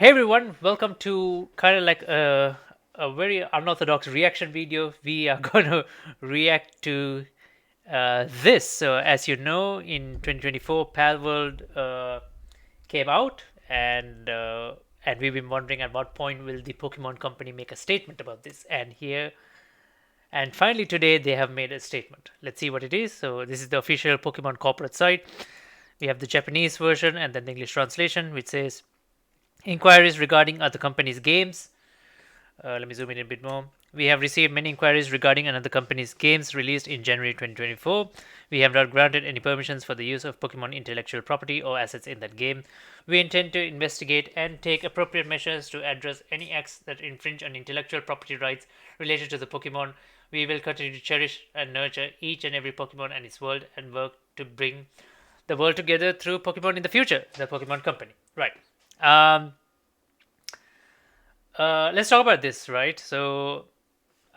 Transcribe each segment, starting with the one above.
Hey everyone, welcome to kind of like a very unorthodox reaction video. We are going to react to this. So, as you know, in 2024, Palworld came out, and we've been wondering at what point will the Pokemon Company make a statement about this. And finally today they have made a statement. Let's see what it is. So, this is the official Pokemon corporate site. We have the Japanese version and then the English translation, which says inquiries regarding other companies' games. Let me zoom in a bit more. We have received many inquiries regarding another company's games released in January 2024. We have not granted any permissions for the use of Pokemon intellectual property or assets in that game. We intend to investigate and take appropriate measures to address any acts that infringe on intellectual property rights related to the Pokemon. We will continue to cherish and nurture each and every Pokemon and its world and work to bring the world together through Pokemon in the future. The Pokemon Company. Right. Um, let's talk about this, right? So,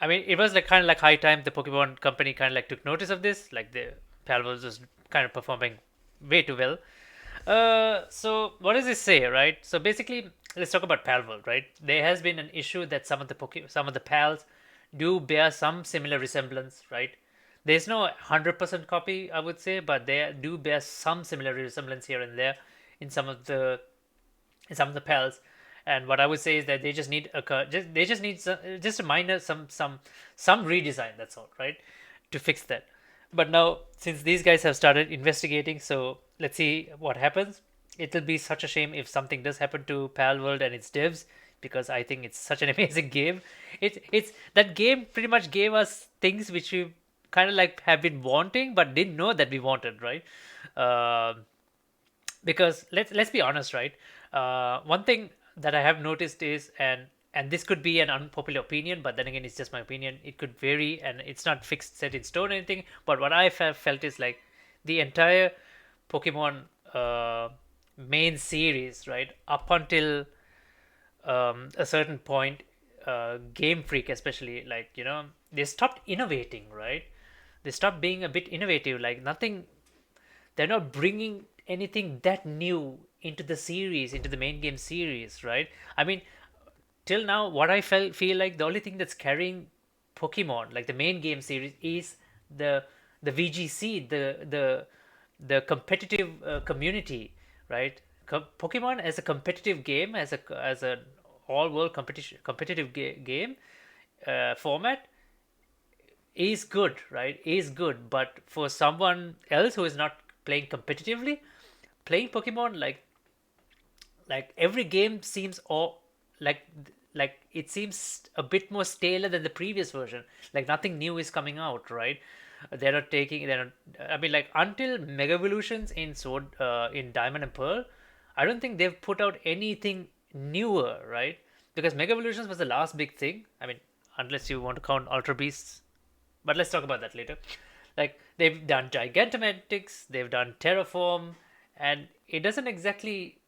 I mean, it was like kind of like high time the Pokemon Company kind of like took notice of this. Like the Palworld was kind of performing way too well. So what does this say, right? So basically, let's talk about Palworld, right? There has been an issue that some of the pals do bear some similar resemblance, right? There's no 100% copy, I would say, but they do bear some similar resemblance here and there in some of the pals. And what I would say is that they just need they just need just a minor some redesign. That's all, right, to fix that. But now since these guys have started investigating, so let's see what happens. It'll be such a shame if something does happen to Palworld and its devs, because I think it's such an amazing game. It's that game pretty much gave us things which we kind of like have been wanting but didn't know that we wanted, right? Um because let's be honest, right? One thing that I have noticed is, and this could be an unpopular opinion, but then again, it's just my opinion. It could vary, and it's not fixed, set in stone, or anything. But what I felt is like the entire Pokemon main series, right, up until a certain point, Game Freak especially, like they stopped innovating, right? They stopped being a bit innovative. Like nothing, they're not bringing anything that new into the series, into the main game series, right? I mean, till now, what I feel like the only thing that's carrying Pokemon, like the main game series, is the VGC, the competitive community, right? Pokemon as a competitive game, as an all world competitive game format is good, right? Is good, but for someone else who is not playing competitively, playing Pokemon, like every game seems or like like it seems a bit more staler than the previous version. Like nothing new is coming out, right? They're not, I mean, like until Mega Evolutions in Sword, in Diamond and Pearl, I don't think they've put out anything newer, right? Because Mega Evolutions was the last big thing. I mean, unless you want to count Ultra Beasts, but let's talk about that later. Like they've done Gigantomatics, they've done Terraform, and it doesn't exactly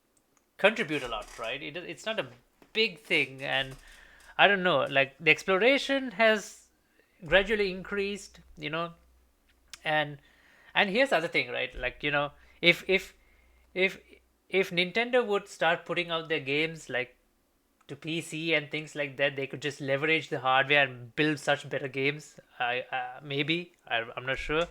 contribute a lot, right? It's not a big thing, and I don't know. Like the exploration has gradually increased, and here's the other thing, right? Like if if if if Nintendo would start putting out their games like to PC and things like that, they could just leverage the hardware and build such better games. I'm not sure,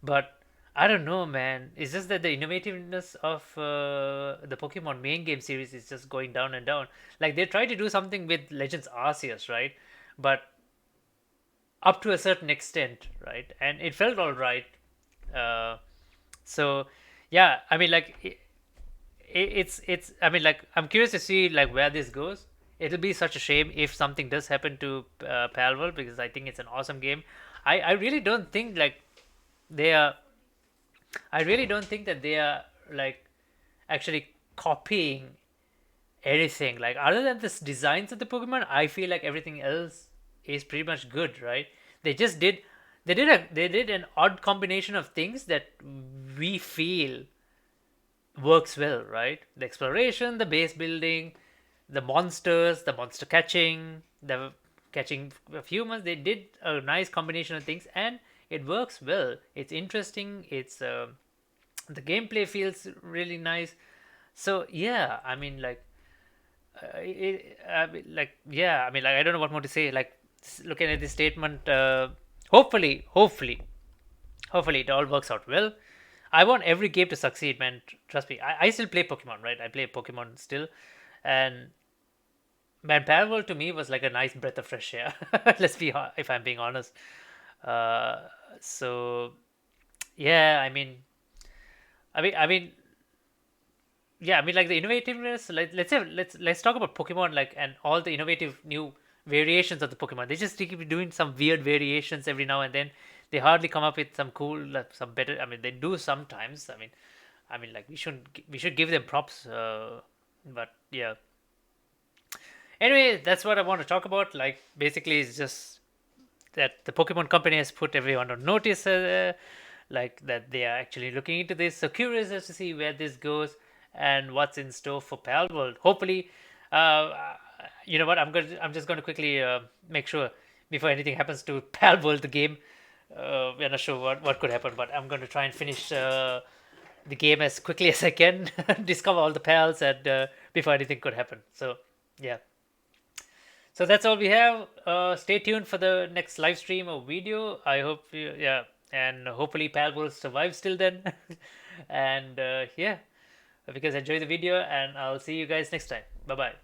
but I don't know, man. It's just that the innovativeness of the Pokemon main game series is just going down and down. Like they tried to do something with Legends Arceus, right? But up to a certain extent, right? And it felt all right. Uh, so yeah, I mean, like it's I mean, like I'm curious to see like where this goes. It'll be such a shame if something does happen to Palworld, because I think it's an awesome game. I really don't think like they are I really don't think that they are like actually copying anything. Like other than the designs of the Pokemon, I feel like everything else is pretty much good, right? They just did they did an odd combination of things that we feel works well, right? The exploration, the base building, the monsters, the monster catching, the catching of humans. They did a nice combination of things, and it works well. It's interesting. It's the gameplay feels really nice. So yeah, I mean, like I mean, like, yeah, I mean, like, I don't know what more to say. Like, looking at this statement, hopefully, hopefully it all works out well. I want every game to succeed, man. Trust me. I still play Pokemon, right? I play Pokemon still, and man, Palworld to me was like a nice breath of fresh air. Let's be, if I'm being honest. Uh, so yeah, I mean, yeah, I mean, like the innovativeness. Let's talk about Pokemon, like, and all the innovative new variations of the Pokemon. They just keep doing some weird variations every now and then. They hardly come up with some cool, like, some better. I mean, they do sometimes. I mean, like, we should give them props. But yeah. Anyway, that's what I want to talk about. Like, basically, it's just that the Pokemon company has put everyone on notice, like that they are actually looking into this. So curious as to see where this goes and what's in store for Palworld. Hopefully, you know what? I'm just going to quickly make sure before anything happens to Palworld, the game. We're not sure what could happen, but I'm going to try and finish the game as quickly as I can, discover all the pals, and before anything could happen. So yeah. So that's all we have. Stay tuned for the next live stream or video. I hope yeah, and hopefully Pal will survive still then. And yeah, because enjoy the video, and I'll see you guys next time. Bye bye.